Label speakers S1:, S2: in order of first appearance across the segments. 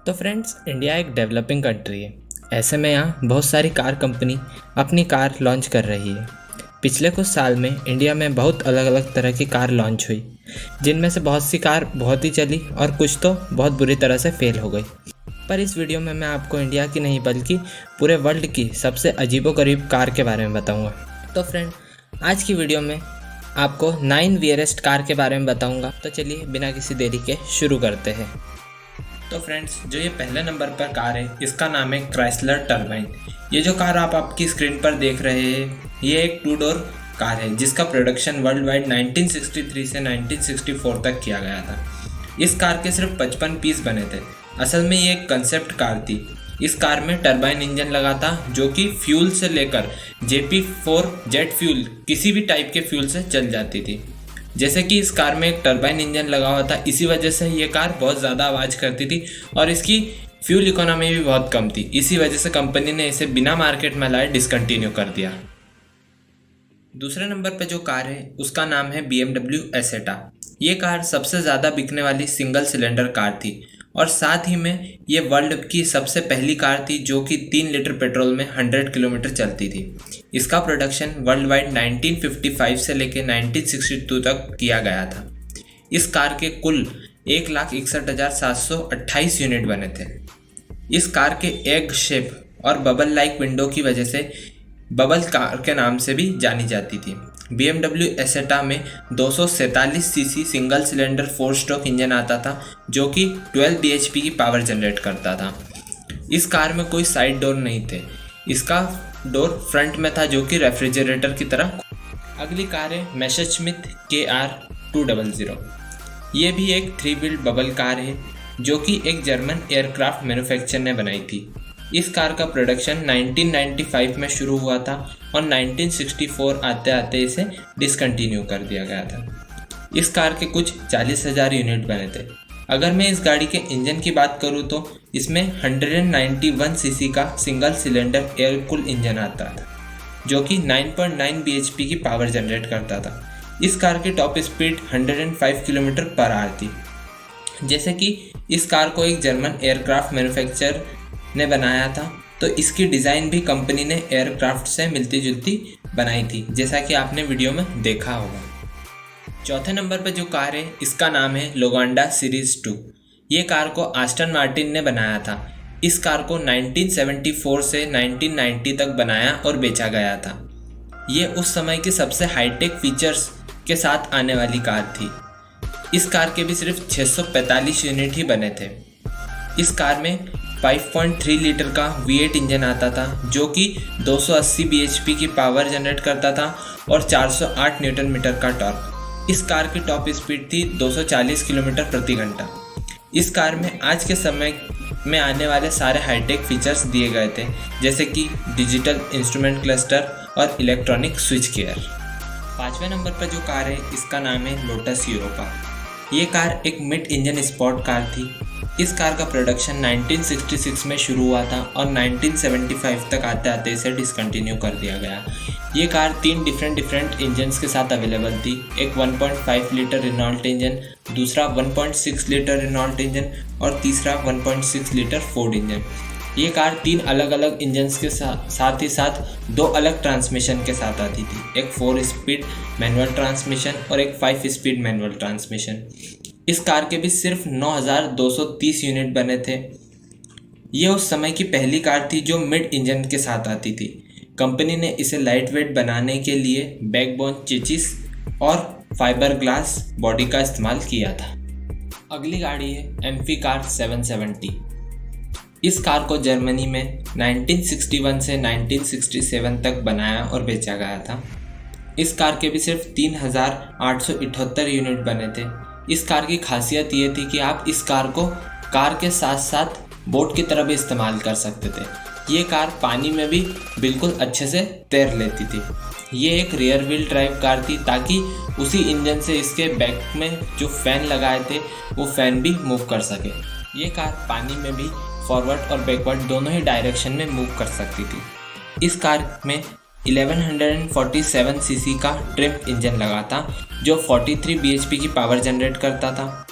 S1: तो friends, India एक developing country है। ऐसे में यहाँ बहुत सारी कार कंपनी अपनी कार लॉन्च कर रही है। पिछले कुछ साल में इंडिया में बहुत अलग अलग तरह की कार लॉन्च हुई, जिनमें से बहुत सी कार बहुत ही चली और कुछ तो बहुत बुरी तरह से फेल हो गई। पर इस वीडियो में मैं आपको इंडिया की नहीं बल्कि पूरे वर्ल्ड की सबसे अजीबोगरीब कार के बारे में बताऊँगा। तो फ्रेंड, आज की वीडियो में आपको 9 वियरेस्ट कार के बारे में बताऊँगा। तो चलिए बिना किसी देरी के शुरू करते हैं। तो फ्रेंड्स, जो ये पहले नंबर पर कार है, इसका नाम है क्राइसलर टर्बाइन। ये जो कार आप आपकी स्क्रीन पर देख रहे हैं, ये एक 2 डोर कार है जिसका प्रोडक्शन वर्ल्ड वाइड 1963 से 1964 तक किया गया था। इस कार के सिर्फ 55 पीस बने थे। असल में ये एक कंसेप्ट कार थी। इस कार में टर्बाइन इंजन लगा था जो कि फ्यूल से लेकर JP4 जेट फ्यूल किसी भी टाइप के फ्यूल से चल जाती थी। जैसे कि इस कार में एक टर्बाइन इंजन लगा हुआ था, इसी वजह से ये कार बहुत ज़्यादा आवाज़ करती थी और इसकी फ्यूल इकोनॉमी भी बहुत कम थी। इसी वजह से कंपनी ने इसे बिना मार्केट में लाए डिसकंटिन्यू कर दिया। दूसरे नंबर पर जो कार है उसका नाम है BMW एसेटा। ये कार सबसे ज़्यादा बिकने वाली सिंगल सिलेंडर कार थी और साथ ही में ये वर्ल्ड की सबसे पहली कार थी जो कि 3 लीटर पेट्रोल में 100 किलोमीटर चलती थी। इसका प्रोडक्शन वर्ल्ड वाइड 1955 से लेकर 1962 तक किया गया था। इस कार के कुल 1,61,728 यूनिट बने थे। इस कार के एग शेप और बबल लाइक विंडो की वजह से बबल कार के नाम से भी जानी जाती थी। BMW एसेटा में 247 CC single cylinder 4 stroke engine आता था जो कि 12 bhp की पावर जनरेट करता था। इस कार में कोई साइड डोर नहीं थे। इसका डोर फ्रंट में था जो कि रेफ्रिजरेटर की तरह। अगली कार है मेसरश्मिट KR200। ये भी एक 3 व्हील्ड बबल कार है जो कि एक जर्मन एयरक्राफ्ट मैन्युफैक्चरर ने बनाई थी। इस कार का प्रोडक्शन 1995 में शुरू हुआ था और 1964 आते आते इसे डिसकंटिन्यू कर दिया गया था। इस कार के कुछ 40,000 यूनिट बने थे। अगर मैं इस गाड़ी के इंजन की बात करूं तो इसमें 191 सीसी का single cylinder air cool engine आता था जो कि 9.9 bhp की पावर जनरेट करता था। इस कार की top speed 105 kilometre per hour थी। जैसे कि इस कार को एक जर्मन एयरक्राफ्ट मैन्युफैक्चरर ने बनाया था, तो इसकी डिज़ाइन भी कंपनी ने एयरक्राफ्ट से मिलती जुलती बनाई थी, जैसा कि आपने वीडियो में देखा होगा। चौथे नंबर पर जो कार है इसका नाम है लोगांडा सीरीज़ 2। ये कार को आस्टन मार्टिन ने बनाया था। इस कार को 1974 से 1990 तक बनाया और बेचा गया था। ये उस समय की सबसे हाईटेक फीचर्स के साथ आने वाली कार थी। इस कार के भी सिर्फ 645 यूनिट ही बने थे। इस कार में 5.3 लीटर का V8 इंजन आता था जो कि 280 bhp की पावर जनरेट करता था और 408 न्यूटन मीटर का टॉर्क। इस कार की टॉप स्पीड थी 240 किलोमीटर प्रति घंटा। इस कार में आज के समय में आने वाले सारे हाईटेक फीचर्स दिए गए थे, जैसे कि डिजिटल इंस्ट्रूमेंट क्लस्टर और इलेक्ट्रॉनिक स्विच गियर। 5वें नंबर पर जो कार है इसका नाम है लोटस यूरोपा। ये कार एक मिड इंजन स्पोर्ट कार थी। इस कार का प्रोडक्शन 1966 में शुरू हुआ था और 1975 तक आते आते इसे डिसकंटिन्यू कर दिया गया। ये कार 3 डिफरेंट इंजन्स के साथ अवेलेबल थी। एक 1.5 लीटर रेनॉल्ट इंजन, दूसरा 1.6 लीटर रेनॉल्ट इंजन और तीसरा 1.6 लीटर फोर्ड इंजन। ये कार 3 अलग अलग इंजन्स के साथ ही साथ 2 अलग ट्रांसमिशन के साथ आती थी। एक 4 स्पीड मैनुअल ट्रांसमिशन और एक 5 स्पीड मैनुअल ट्रांसमिशन। इस कार के भी सिर्फ 9,230 यूनिट बने थे। ये उस समय की पहली कार थी जो मिड इंजन के साथ आती थी। कंपनी ने इसे लाइट वेट बनाने के लिए बैकबोन चेसिस और फाइबर ग्लास बॉडी का इस्तेमाल किया था। अगली गाड़ी है एम्फी कार 770। इस कार को जर्मनी में 1961 से 1967 तक बनाया और बेचा गया था। इस कार के भी सिर्फ 3,878 यूनिट बने थे। इस कार की खासियत ये थी कि आप इस कार को कार के साथ साथ बोट की तरह भी इस्तेमाल कर सकते थे। ये कार पानी में भी बिल्कुल अच्छे से तैर लेती थी। ये एक रियर व्हील ड्राइव कार थी ताकि उसी इंजन से इसके बैक में जो फ़ैन लगाए थे वो फ़ैन भी मूव कर सके। ये कार पानी में भी फॉरवर्ड और बैकवर्ड दोनों ही डायरेक्शन में मूव कर सकती थी। इस कार में 1147 सीसी का ट्रिम इंजन लगा था जो 43 bhp की पावर जनरेट करता था।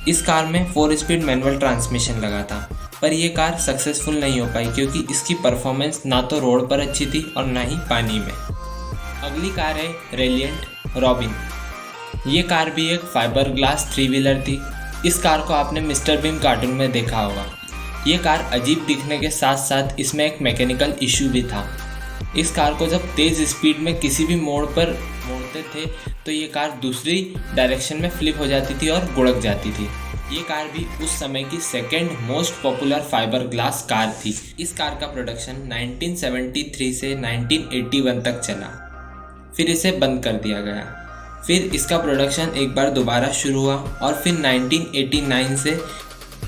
S1: इस कार में 4 स्पीड मैनुअल ट्रांसमिशन लगा था। पर यह कार सक्सेसफुल नहीं हो पाई क्योंकि इसकी परफॉर्मेंस ना तो रोड पर अच्छी थी और ना ही पानी में। अगली कार है रेलिएंट रॉबिन। ये कार भी एक फाइबर ग्लास 3 व्हीलर थी। इस कार को आपने मिस्टर बीन कार्टून में देखा होगा। ये कार अजीब दिखने के साथ साथ इसमें एक मैकेनिकल इशू भी था। इस कार को जब तेज़ स्पीड में किसी भी मोड़ पर मोड़ते थे तो ये कार दूसरी डायरेक्शन में फ्लिप हो जाती थी और गुड़क जाती थी। ये कार भी उस समय की second most popular fibre glass car थी। इस कार का प्रोडक्शन 1973 से 1981 तक चला, फिर इसे बंद कर दिया गया। फिर इसका प्रोडक्शन एक बार दोबारा शुरू हुआ और फिर 1989 से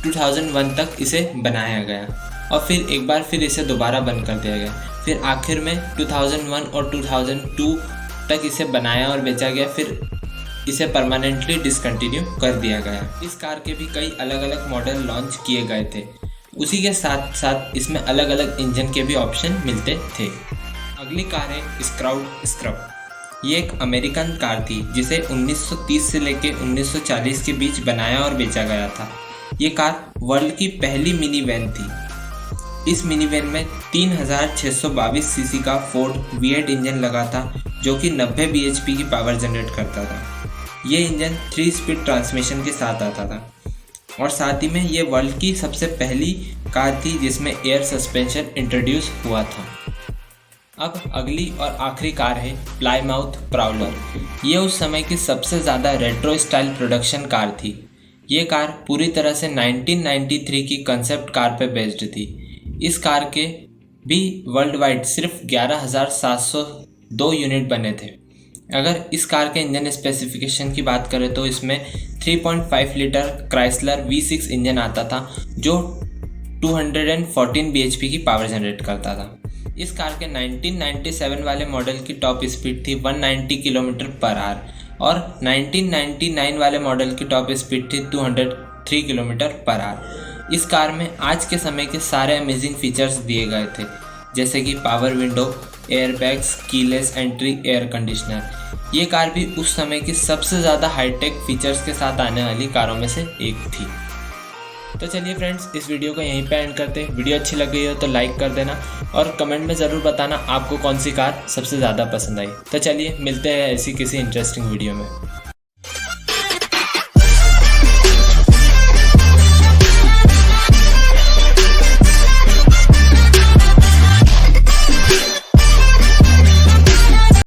S1: 2001 तक इसे बनाया गया और फिर एक बार फिर इसे दोबारा बंद कर दिया गया। फिर आखिर में 2001 और 2002 तक इसे बनाया और बेचा गया, फिर इसे परमानेंटली डिसकंटिन्यू कर दिया गया। इस कार के भी कई अलग अलग मॉडल लॉन्च किए गए थे। उसी के साथ साथ इसमें अलग अलग इंजन के भी ऑप्शन मिलते थे। अगली कार है स्क्राउड स्क्रब। ये एक अमेरिकन कार थी जिसे 1930 से लेकर 1940 के बीच बनाया और बेचा गया था। ये कार वर्ल्ड की पहली मिनी वैन थी। इस मिनी वैन में 3622 सीसी का फोर्ड V8 इंजन लगा था जो कि 90 bhp की पावर जनरेट करता था। ये इंजन 3 स्पीड ट्रांसमिशन के साथ आता था और साथ ही में ये वर्ल्ड की सबसे पहली कार थी जिसमें एयर सस्पेंशन इंट्रोड्यूस हुआ था। अब अगली और आखिरी कार है प्लाईमाउथ प्राउलर। ये उस समय की सबसे ज़्यादा रेट्रो स्टाइल प्रोडक्शन कार थी। ये कार पूरी तरह से 1993 की कंसेप्ट कार पे बेस्ड थी। इस कार के भी वर्ल्ड वाइड सिर्फ 11,702 यूनिट बने थे। अगर इस कार के इंजन स्पेसिफिकेशन की बात करें तो इसमें 3.5 लीटर क्राइसलर V6 इंजन आता था जो 214 bhp की पावर जनरेट करता था। इस कार के 1997 वाले मॉडल की टॉप स्पीड थी 190 किलोमीटर पर आवर और 1999 वाले मॉडल की टॉप स्पीड थी 203 किलोमीटर पर आवर। इस कार में आज के समय के सारे अमेजिंग फीचर्स दिए गए थे जैसे कि power window, airbags, keyless entry, air conditioner. ये कार भी उस समय की सबसे ज़्यादा हाईटेक फीचर्स के साथ आने वाली कारों में से एक थी। तो चलिए फ्रेंड्स, इस वीडियो को यहीं पे एंड करते हैं। वीडियो अच्छी लग गई हो तो लाइक कर देना और कमेंट में ज़रूर बताना आपको कौन सी कार सबसे ज़्यादा पसंद आई। तो चलिए मिलते हैं ऐसी किसी इंटरेस्टिंग वीडियो में।